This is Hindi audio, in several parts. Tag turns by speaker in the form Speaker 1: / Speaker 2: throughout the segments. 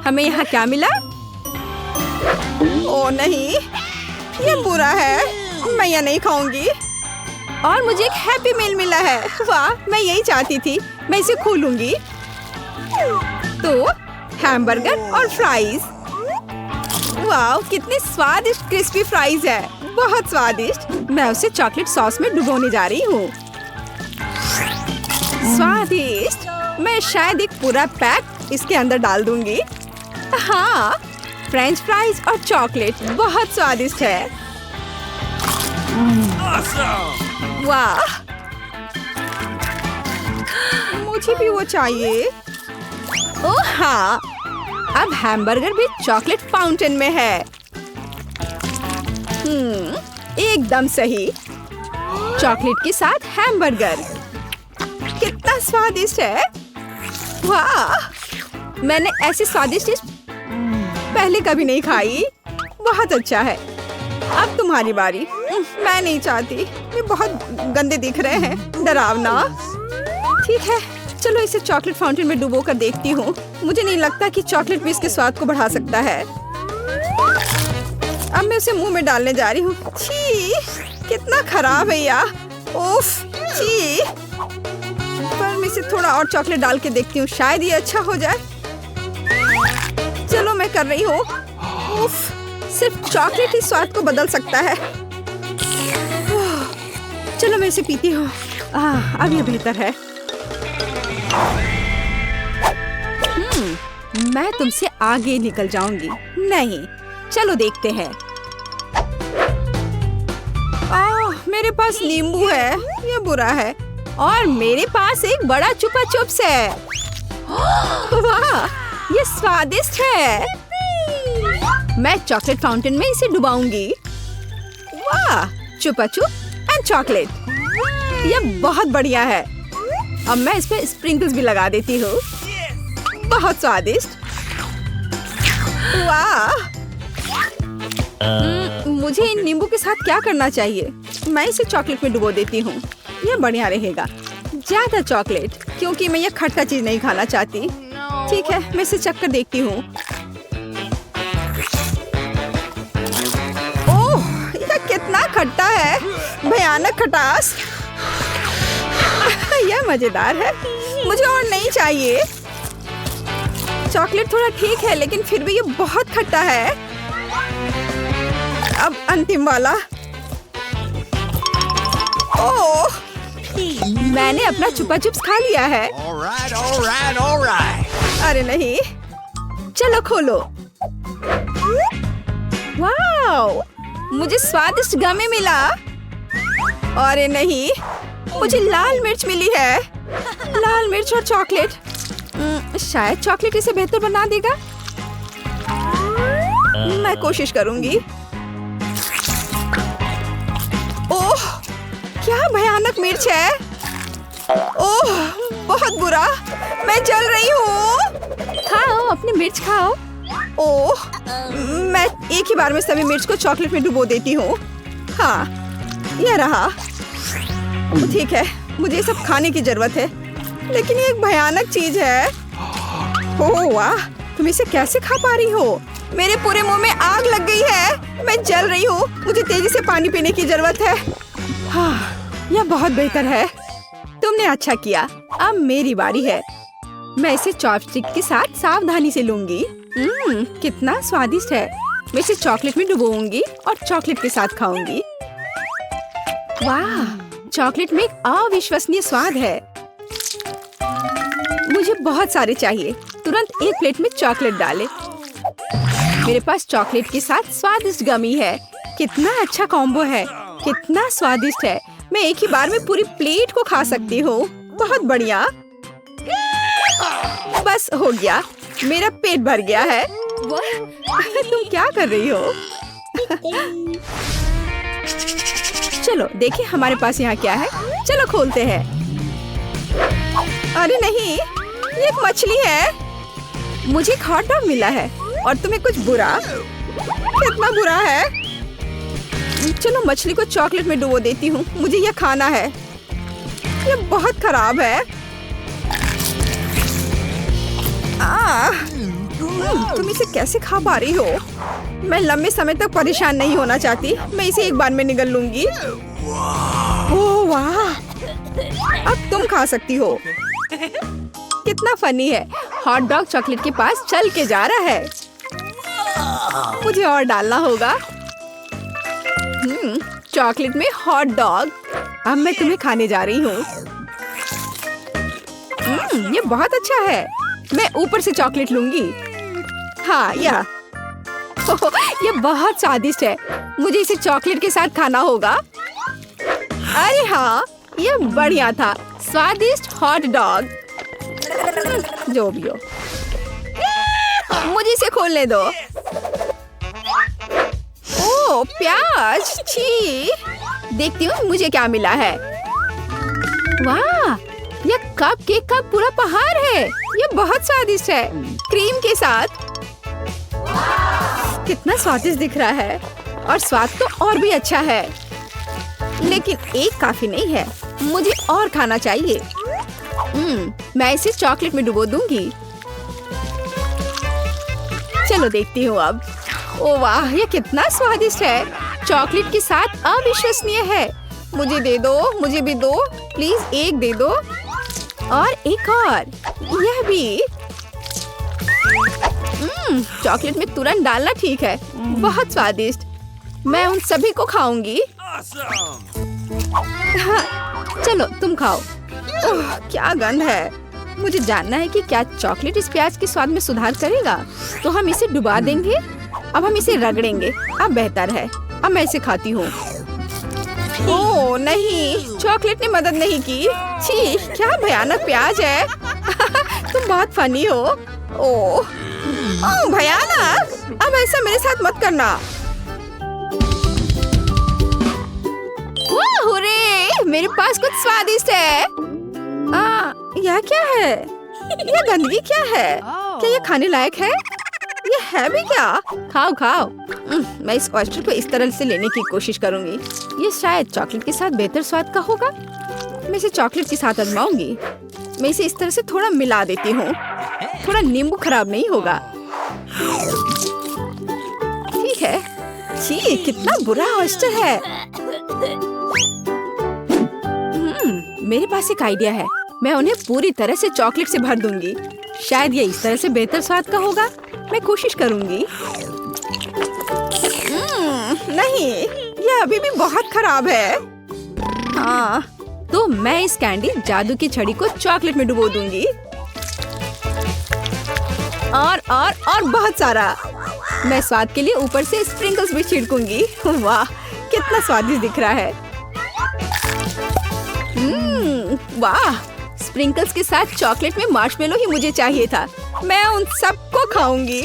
Speaker 1: हमें यहाँ क्या मिला? ओ नहीं, ये बुरा है। मैं यह नहीं खाऊंगी। और मुझे एक हैप्पी मील मिला है। वाह, मैं यही चाहती थी। मैं इसे खोलूंगी। तो हैमबर्गर और फ्राइज। वाह, कितनी स्वादिष्ट क्रिस्पी फ्राइज है। बहुत स्वादिष्ट। मैं उसे चॉकलेट सॉस में डुबोने जा रही हूँ। स्वादिष्ट। मैं शायद एक पूरा पैक इसके अंदर डाल दूंगी। हाँ, फ्रेंच फ्राइज और चॉकलेट बहुत स्वादिष्ट है। वाह, मुझे भी वो चाहिए। ओह हाँ, अब हैमबर्गर भी चॉकलेट फाउंटेन में है। एकदम सही। चॉकलेट के साथ हैमबर्गर कितना स्वादिष्ट है। वाह, मैंने ऐसी स्वादिष्ट डिश पहले कभी नहीं खाई। बहुत अच्छा है। अब तुम्हारी बारी। मैं नहीं चाहती। ये बहुत गंदे दिख रहे हैं। डरावना। ठीक है, चलो इसे चॉकलेट फाउंटेन में डुबो कर देखती हूँ। मुझे नहीं लगता कि चॉकलेट भी इसके स्वाद को बढ़ा सकता है। अब मैं उसे मुंह में डालने जा रही हूँ। छी, कितना खराब है यार। उफ, छी। पर मैं इसे थोड़ा और चॉकलेट डाल के देखती हूँ, शायद ये अच्छा हो जाए। चलो मैं कर रही हूँ। उफ, सिर्फ चॉकलेट ही स्वाद को बदल सकता है। चलो मैं इसे पीती हूँ। अब ये बेहतर है। मैं तुमसे आगे निकल जाऊंगी। नहीं, चलो देखते हैं। मेरे पास नींबू है। ये बुरा है। और मेरे पास एक बड़ा चुपा चुप्स है। वाह, ये स्वादिष्ट है। मैं चॉकलेट फाउंटेन में इसे डुबाऊंगी। वाह, चुपा चुप एंड चॉकलेट। ये बहुत बढ़िया है। अब मैं इस पे स्प्रिंकल्स भी लगा देती हूँ। बहुत स्वादिष्ट। वाह, मुझे इन नींबू के साथ क्या करना चाहिए? मैं इसे चॉकलेट में डुबो देती हूँ। ये बढ़िया रहेगा। ज्यादा चॉकलेट, क्योंकि मैं ये खट्टा चीज नहीं खाना चाहती। ठीक है, मैं इसे चख कर देखती हूँ। ओह, ये कितना खट्टा है। भयानक खटास। यह मजेदार है। मुझे और नहीं चाहिए। चॉकलेट थोड़ा ठीक है, लेकिन फिर भी ये बहुत खट्टा है। अब अंतिम वाला। ओह, मैंने अपना चुपा चुप्स खा लिया है। अरे नहीं, चलो खोलो। वाओ, मुझे स्वादिष्ट गमी मिला। अरे नहीं, मुझे लाल मिर्च मिली है। लाल मिर्च और चॉकलेट। शायद चॉकलेट इसे बेहतर बना देगा। मैं कोशिश करूंगी। ओह, क्या भयानक मिर्च है। ओह, बहुत बुरा। मैं जल रही हूँ। खाओ, अपनी मिर्च खाओ। ओह, मैं एक ही बार में सभी मिर्च को चॉकलेट में डुबो देती हूँ। हाँ, यह रहा। ठीक है, मुझे सब खाने की जरूरत है, लेकिन ये एक भयानक चीज है। ओह वाह, तुम इसे कैसे खा पा रही हो? मेरे पूरे मुंह में आग लग गई है। मैं जल रही हूँ। मुझे तेजी से पानी पीने की जरूरत है। हाँ, यह बहुत बेहतर है। तुमने अच्छा किया। अब मेरी बारी है। मैं इसे चॉपस्टिक के साथ सावधानी से लूंगी। कितना स्वादिष्ट है। मैं इसे चॉकलेट में डुबोऊंगी और चॉकलेट के साथ खाऊंगी। वाह, चॉकलेट में एक अविश्वसनीय स्वाद है। मुझे बहुत सारे चाहिए। तुरंत एक प्लेट में चॉकलेट डालें। मेरे पास चॉकलेट के साथ स्वादिष्ट गमी है। कितना अच्छा कॉम्बो है। कितना स्वादिष्ट है। मैं एक ही बार में पूरी प्लेट को खा सकती हूँ। बहुत बढ़िया। बस हो गया। मेरा पेट भर गया है। तुम क्या कर रही हो? चलो देखें हमारे पास यहाँ क्या है। चलो खोलते हैं। अरे नहीं, ये एक मछली है। मुझे एक हॉट डॉग मिला है और तुम्हें कुछ बुरा। कितना बुरा है। चलो मछली को चॉकलेट में डुबो देती हूँ। मुझे यह खाना है। ये बहुत खराब है। तुम इसे कैसे खा पा रही हो? मैं लंबे समय तक परेशान नहीं होना चाहती। मैं इसे एक बार में निगल लूंगी। ओह वाह, अब तुम खा सकती हो। कितना फनी है। हॉट डॉग चॉकलेट के पास चल के जा रहा है। मुझे और डालना होगा। चॉकलेट में हॉट डॉग। अब मैं तुम्हें खाने जा रही हूँ। ये बहुत अच्छा है। मैं ऊपर से चॉकलेट लूंगी। हाँ ये बहुत स्वादिष्ट है। मुझे इसे चॉकलेट के साथ खाना होगा। अरे हाँ, ये बढ़िया था। स्वादिष्ट हॉट डॉग। जो भी हो, मुझे इसे खोलने दो। ओह प्याज, छी। देखती हूँ मुझे क्या मिला है। वाह, यह कप केक का पूरा पहाड़ है। ये बहुत स्वादिष्ट है, क्रीम के साथ। कितना स्वादिष्ट दिख रहा है और स्वाद तो और भी अच्छा है। लेकिन एक काफी नहीं है, मुझे और खाना चाहिए। मैं इसे चॉकलेट में डुबो दूंगी। चलो देखती हूँ अब। ओ वाह, ये कितना स्वादिष्ट है। चॉकलेट के साथ अविश्वसनीय है। मुझे दे दो, मुझे भी दो प्लीज। एक दे दो और एक और। यह भी। चॉकलेट में तुरंत डालना ठीक है। बहुत स्वादिष्ट। मैं उन सभी को खाऊंगी। हाँ, चलो तुम खाओ। ओह क्या गंध है। मुझे जानना है कि क्या चॉकलेट इस प्याज के स्वाद में सुधार करेगा। तो हम इसे डुबा देंगे। अब हम इसे रगड़ेंगे। अब बेहतर है। अब मैं इसे खाती हूँ। ओह नहीं, चॉकलेट ने मदद नहीं की। छी, क्या भयानक प्याज है। तुम बहुत फनी हो। ओह भयानक। अब ऐसा मेरे साथ मत करना। हुर्रे, मेरे पास कुछ स्वादिष्ट है। यह क्या है? यह गंदगी क्या है? क्या यह खाने लायक है? यह है भी क्या? खाओ खाओ। मैं इस ऑयस्टर को इस तरह से लेने की कोशिश करूंगी। ये शायद चॉकलेट के साथ बेहतर स्वाद का होगा। मैं इसे चॉकलेट के साथ आजमाऊंगी। मैं इसे इस तरह से थोड़ा मिला देती हूँ। थोड़ा नींबू खराब नहीं होगा। ठीक है। छी, कितना बुरा ऑयस्टर है। मेरे पास एक आइडिया है। मैं उन्हें पूरी तरह से चॉकलेट से भर दूंगी। शायद ये इस तरह से बेहतर स्वाद का होगा। मैं कोशिश करूंगी। नहीं, ये अभी भी बहुत खराब है। हाँ, तो मैं इस कैंडी जादू की छड़ी को चॉकलेट में डुबो दूंगी। और बहुत सारा। मैं स्वाद के लिए ऊपर से स्प्रिंकल्स भी छिड़कूंगी। वाह, कितना स्वादिष्ट दिख रहा है। वाह, स्प्रिंकल्स के साथ चॉकलेट में मार्शमेलो ही मुझे चाहिए था। मैं उन सबको खाऊंगी।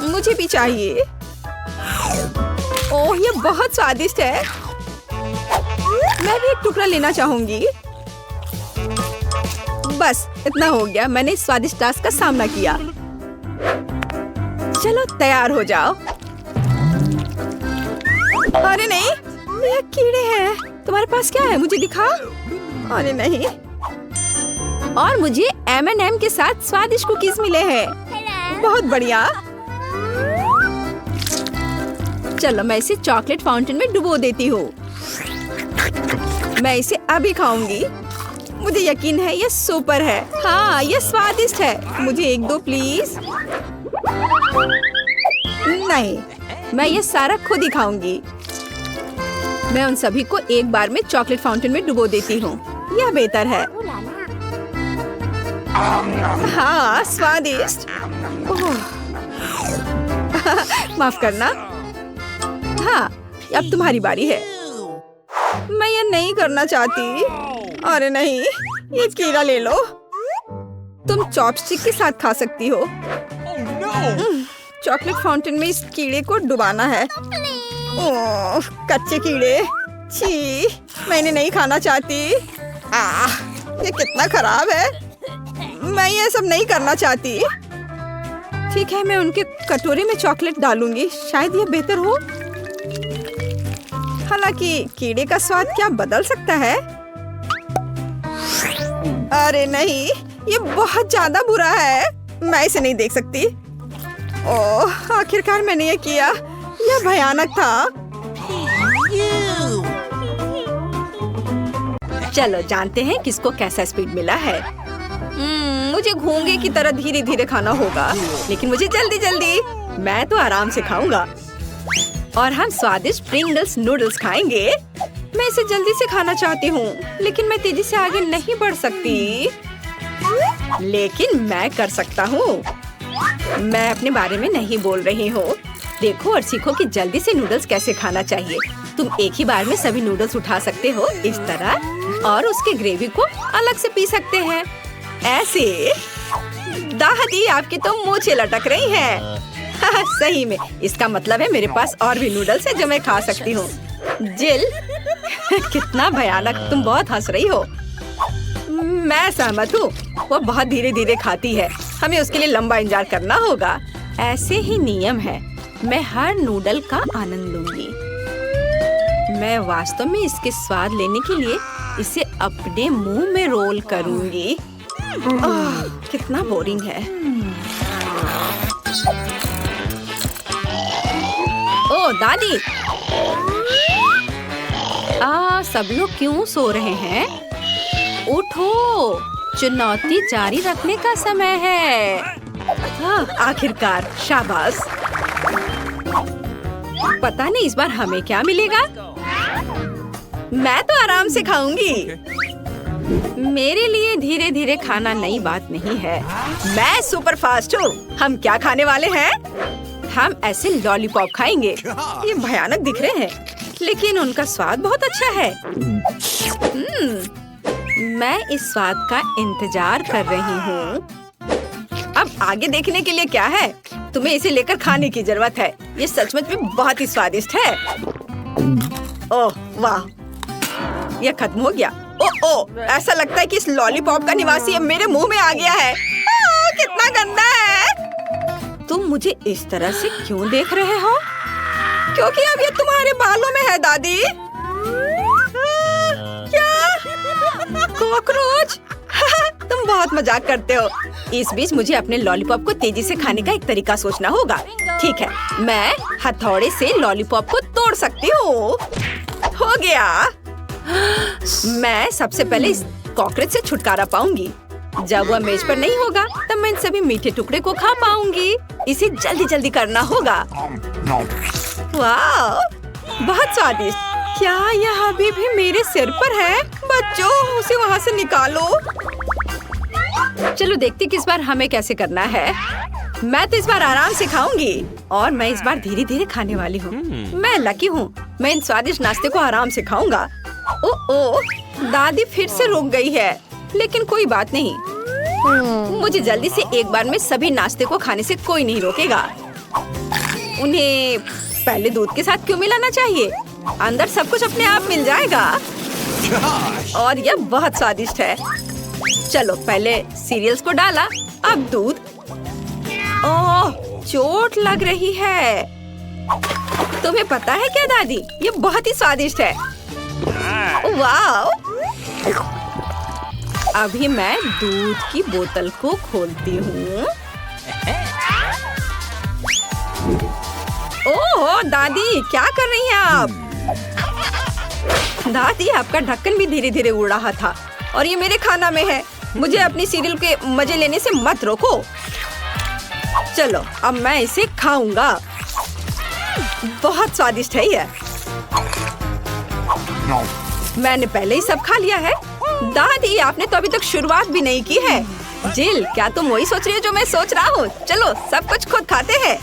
Speaker 1: मुझे भी चाहिए। ओह, ये बहुत स्वादिष्ट है। मैं भी एक टुकड़ा लेना चाहूंगी। बस इतना हो गया। मैंने इस स्वादिष्ट टास्क का सामना किया। चलो तैयार हो जाओ। अरे नहीं, ये कीड़े हैं। तुम्हारे पास क्या है? मुझे दिखा। अरे नहीं। और मुझे M&M के साथ स्वादिष्ट कुकीज मिले हैं। बहुत बढ़िया। चलो मैं इसे चॉकलेट फाउंटेन में डुबो देती हूँ। मैं इसे अभी खाऊंगी। मुझे यकीन है ये सुपर है। हाँ, ये स्वादिष्ट है। मुझे एक दो प्लीज। नहीं, मैं ये सारा खुद ही खाऊंगी। मैं उन सभी को एक बार में चॉकलेट फाउंटेन में डुबो देती हूँ। यह बेहतर है। हाँ, स्वादिष्ट। माफ करना। हाँ, अब तुम्हारी बारी है। मैं ये नहीं करना चाहती। अरे नहीं, ये कीड़ा ले लो। तुम चॉपस्टिक के साथ खा सकती हो। चॉकलेट फाउंटेन में इस कीड़े को डुबाना है। ओह, कच्चे कीड़े। छी, मैंने नहीं खाना चाहती। ये कितना खराब है। मैं ये सब नहीं करना चाहती। ठीक है, मैं उनके कटोरे में चॉकलेट डालूंगी। शायद ये बेहतर हो। हालांकि कीड़े का स्वाद क्या बदल सकता है। अरे नहीं, ये बहुत ज्यादा बुरा है। मैं इसे नहीं देख सकती। ओह, आखिरकार मैंने ये किया। यह भयानक था। चलो जानते हैं किसको कैसा स्पीड मिला है। मुझे घोंगे की तरह धीरे धीरे खाना होगा, लेकिन मुझे जल्दी जल्दी। मैं तो आराम से खाऊंगा और हम स्वादिष्ट प्रिंगल्स नूडल्स खाएंगे। मैं इसे जल्दी से खाना चाहती हूँ, लेकिन मैं तेजी से आगे नहीं बढ़ सकती। लेकिन मैं कर सकता हूँ। मैं अपने बारे में नहीं बोल रही हूँ। देखो और सीखो कि जल्दी से नूडल्स कैसे खाना चाहिए। तुम एक ही बार में सभी नूडल्स उठा सकते हो इस तरह, और उसके ग्रेवी को अलग से पी सकते हैं ऐसे। दादी, आपकी तो मूंछें लटक रही हैं। सही में, इसका मतलब है मेरे पास और भी नूडल्स है जो मैं खा सकती हूँ। जिल, कितना भयानक। तुम बहुत हंस रही हो। मैं सहमत हूँ। वो बहुत धीरे धीरे खाती है। हमें उसके लिए लंबा इंतजार करना होगा। ऐसे ही नियम है। मैं हर नूडल का आनंद लूंगी। मैं वास्तव में इसके स्वाद लेने के लिए इसे अपने मुंह में रोल करूंगी। कितना बोरिंग है। ओ दादी, सब लोग क्यों सो रहे हैं? उठो, चुनौती जारी रखने का समय है। आखिरकार, शाबाश। पता नहीं इस बार हमें क्या मिलेगा। मैं तो आराम से खाऊंगी। मेरे लिए धीरे धीरे खाना नई बात नहीं है। मैं सुपर फास्ट हूँ। हम क्या खाने वाले हैं? हम ऐसे लॉलीपॉप खाएंगे। ये भयानक दिख रहे हैं, लेकिन उनका स्वाद बहुत अच्छा है। मैं इस स्वाद का इंतजार कर रही हूँ। अब आगे देखने के लिए क्या है? तुम्हें इसे लेकर खाने की जरूरत है। ये सचमुच में बहुत ही स्वादिष्ट है। ओह वाह, यह खत्म हो गया। ओह, ऐसा लगता है कि इस लॉलीपॉप का निवासी अब मेरे मुंह में आ गया है। कितना गंदा है। तुम मुझे इस तरह से क्यों देख रहे हो? क्योंकि अब ये तुम्हारे बालों में है दादी। क्या? कॉकरोच? तुम बहुत मजाक करते हो। इस बीच मुझे अपने लॉलीपॉप को तेजी से खाने का एक तरीका सोचना होगा। ठीक है, मैं हथौड़े से लॉलीपॉप को तोड़ सकती हूँ। हो गया। मैं सबसे पहले इस कॉकरोच से छुटकारा पाऊंगी। जब वह मेज पर नहीं होगा, तब मैं इन सभी मीठे टुकड़े को खा पाऊंगी। इसे जल्दी जल्दी करना होगा। वाह, बहुत स्वादिष्ट। क्या यह अभी भी मेरे सिर पर है? बच्चों, उसे वहाँ से निकालो। चलो देखते कि इस बार हमें कैसे करना है। मैं तो इस बार आराम से खाऊंगी, और मैं इस बार धीरे धीरे खाने वाली हूँ। मैं लकी हूँ। मैं इन स्वादिष्ट नाश्ते को आराम से खाऊंगा। ओह, दादी फिर से रुक गई है, लेकिन कोई बात नहीं। मुझे जल्दी से एक बार में सभी नाश्ते को खाने से कोई नहीं रोकेगा। उन्हें पहले दूध के साथ क्यों मिलाना चाहिए? अंदर सब कुछ अपने आप मिल जाएगा। और यह बहुत स्वादिष्ट है। चलो, पहले सीरियल्स को डाला, अब दूध। ओह, चोट लग रही है। तुम्हें पता है क्या दादी, ये बहुत ही स्वादिष्ट है। वाह! अभी मैं दूध की बोतल को खोलती हूँ। ओह दादी, क्या कर रही हैं आप? दादी, आपका ढक्कन भी धीरे धीरे उड़ रहा था, और ये मेरे खाना में है। मुझे अपनी सीरियल के मजे लेने से मत रोको। चलो, अब मैं इसे खाऊंगा। बहुत स्वादिष्ट है ये। मैंने पहले ही सब खा लिया है। दादी, आपने तो अभी तक शुरुआत भी नहीं की है। जिल, क्या तुम वही सोच रही हो जो मैं सोच रहा हूँ? चलो, सब कुछ खुद खाते हैं।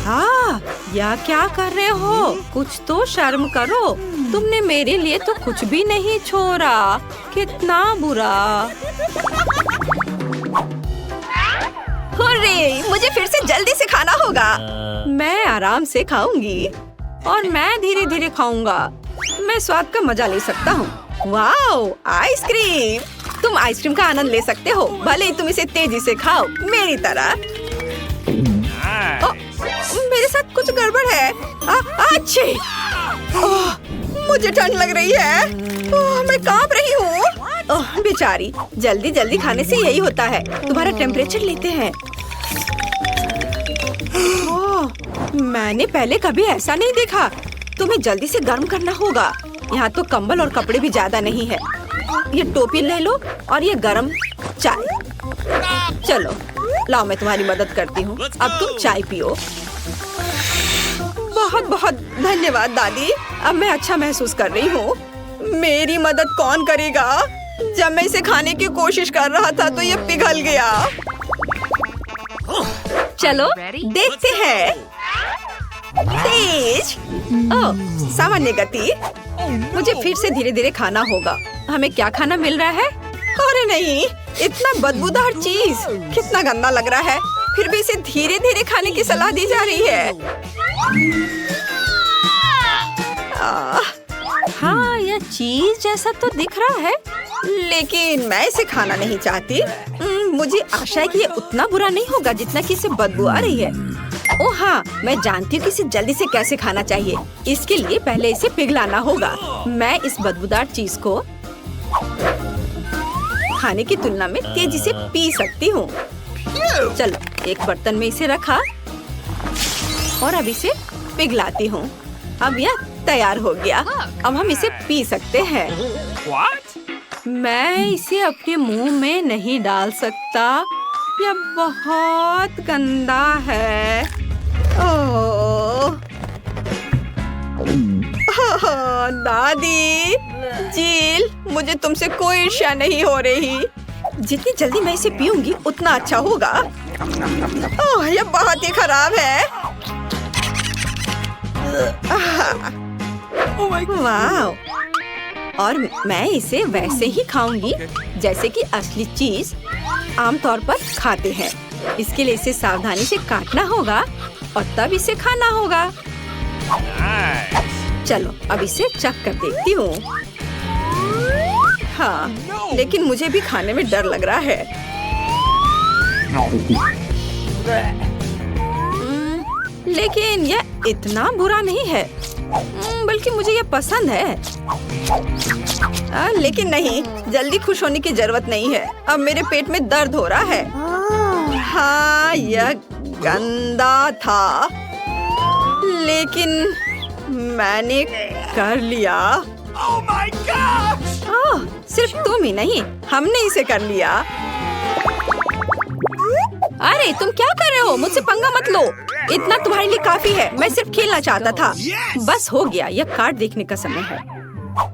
Speaker 1: हाँ, या क्या कर रहे हो? कुछ तो शर्म करो। तुमने मेरे लिए तो कुछ भी नहीं छोड़ा। कितना बुरा। हुर्रे, मुझे फिर से जल्दी से खाना होगा। मैं आराम से खाऊंगी, और मैं धीरे धीरे खाऊंगा। मैं स्वाद का मजा ले सकता हूँ। Wow, ice cream! तुम आइसक्रीम का आनंद ले सकते हो, भले ही तुम इसे तेजी से खाओ, मेरी तरह। मेरे साथ कुछ गड़बड़ है। अच्छी! मुझे ठंड लग रही है। मैं कांप रही हूँ। ओह बेचारी, जल्दी जल्दी खाने से यही होता है। तुम्हारा टेम्परेचर लेते हैं। ओह, मैंने पहले कभी ऐसा नहीं देखा। तुम्हें जल्दी से गर्म करना होगा। यहाँ तो कंबल और कपड़े भी ज्यादा नहीं है। ये टोपी ले लो और ये गर्म चाय। चलो लाओ, मैं तुम्हारी मदद करती हूँ। अब तुम चाय पियो। बहुत बहुत धन्यवाद दादी, अब मैं अच्छा महसूस कर रही हूँ। मेरी मदद कौन करेगा? जब मैं इसे खाने की कोशिश कर रहा था तो ये पिघल गया। चलो देखते हैं। तेज, ओह सामान्य गति। मुझे फिर से धीरे धीरे खाना होगा। हमें क्या खाना मिल रहा है? अरे नहीं, इतना बदबूदार चीज, कितना गंदा लग रहा है। फिर भी इसे धीरे धीरे खाने की सलाह दी जा रही है। हाँ, यह चीज जैसा तो दिख रहा है, लेकिन मैं इसे खाना नहीं चाहती। मुझे आशा है कि ये उतना बुरा नहीं होगा जितना कि इसे बदबू आ रही है। ओह हाँ, मैं जानती हूँ कि इसे जल्दी से कैसे खाना चाहिए। इसके लिए पहले इसे पिघलाना होगा। मैं इस बदबूदार चीज को खाने की तुलना में तेजी से पी सकती हूँ। चलो एक बर्तन में इसे रखा और अब इसे पिघलाती हूँ। अब यह तैयार हो गया। अब हम इसे पी सकते हैं। मैं इसे अपने मुंह में नहीं डाल सकता, यह बहुत गंदा है। ओह दादी, जील, मुझे तुमसे कोई ईर्ष्या नहीं हो रही। जितनी जल्दी मैं इसे पीऊंगी उतना अच्छा होगा। ओह यह बहुत ही खराब है। वाह, और मैं इसे वैसे ही खाऊंगी जैसे कि असली चीज आमतौर पर खाते हैं। इसके लिए इसे सावधानी से काटना होगा और तब इसे खाना होगा। चलो अब इसे चख कर देखती हूँ। हाँ, लेकिन मुझे भी खाने में डर लग रहा है। लेकिन यह इतना बुरा नहीं है, बल्कि मुझे यह पसंद है। लेकिन नहीं, जल्दी खुश होने की जरूरत नहीं है। अब मेरे पेट में दर्द हो रहा है। हाँ, यह गंदा था, लेकिन मैंने कर लिया। ओह, सिर्फ तुम ही नहीं, हमने इसे कर लिया। अरे तुम क्या कर रहे हो? मुझसे पंगा मत लो। इतना तुम्हारे लिए काफी है। मैं सिर्फ खेलना चाहता था। बस हो गया, यह कार्ड देखने का समय है।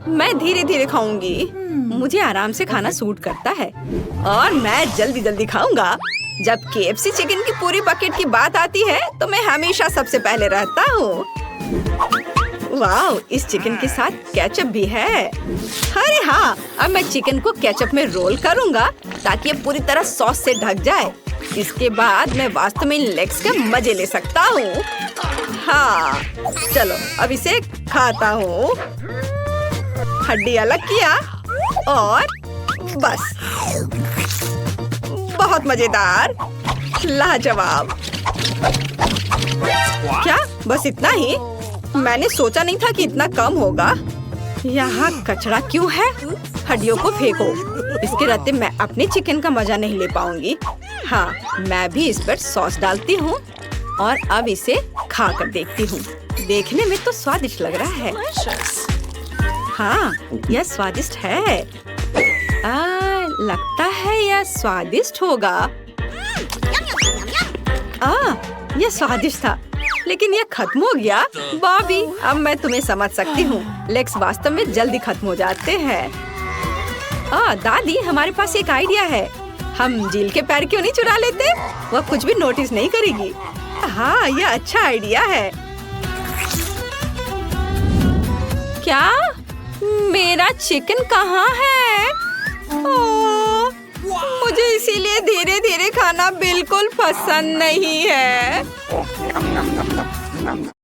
Speaker 1: मैं धीरे धीरे खाऊंगी। मुझे आराम से खाना सूट करता है और मैं जल्दी जल्दी खाऊंगा। जब KFC चिकन की पूरी बकेट की बात आती है तो मैं हमेशा सबसे पहले रहता हूँ। वाह, इस चिकन के साथ केचप भी है। अरे हाँ, अब मैं चिकन को केचप में रोल करूँगा ताकि ये पूरी तरह सॉस से ढक जाए। इसके बाद मैं वास्तव में इन लेग्स के मजे ले सकता हूँ। हाँ, चलो अब इसे खाता हूँ। हड्डी अलग किया और बस। बहुत मजेदार, लाजवाब। क्या बस इतना ही? मैंने सोचा नहीं था कि इतना कम होगा। यहाँ कचरा क्यों है? हड्डियों को फेंको। इसके रहते मैं अपने चिकन का मजा नहीं ले पाऊंगी। हाँ, मैं भी इस पर सॉस डालती हूँ और अब इसे खा कर देखती हूँ। देखने में तो स्वादिष्ट लग रहा है। हाँ, यह स्वादिष्ट है। लगता है यह स्वादिष्ट होगा। यह स्वादिष्ट था, लेकिन यह खत्म हो गया। बॉबी, अब मैं तुम्हें समझ सकती हूँ। लेग्स वास्तव में जल्दी खत्म हो जाते हैं। दादी, हमारे पास एक आइडिया है। हम जील के पैर क्यों नहीं चुरा लेते? वह कुछ भी नोटिस नहीं करेगी। हाँ, यह अच्छा आइडिया है। क्या? मेरा चिकन कहाँ है? ओह, मुझे इसीलिए धीरे धीरे खाना बिल्कुल पसंद नहीं है।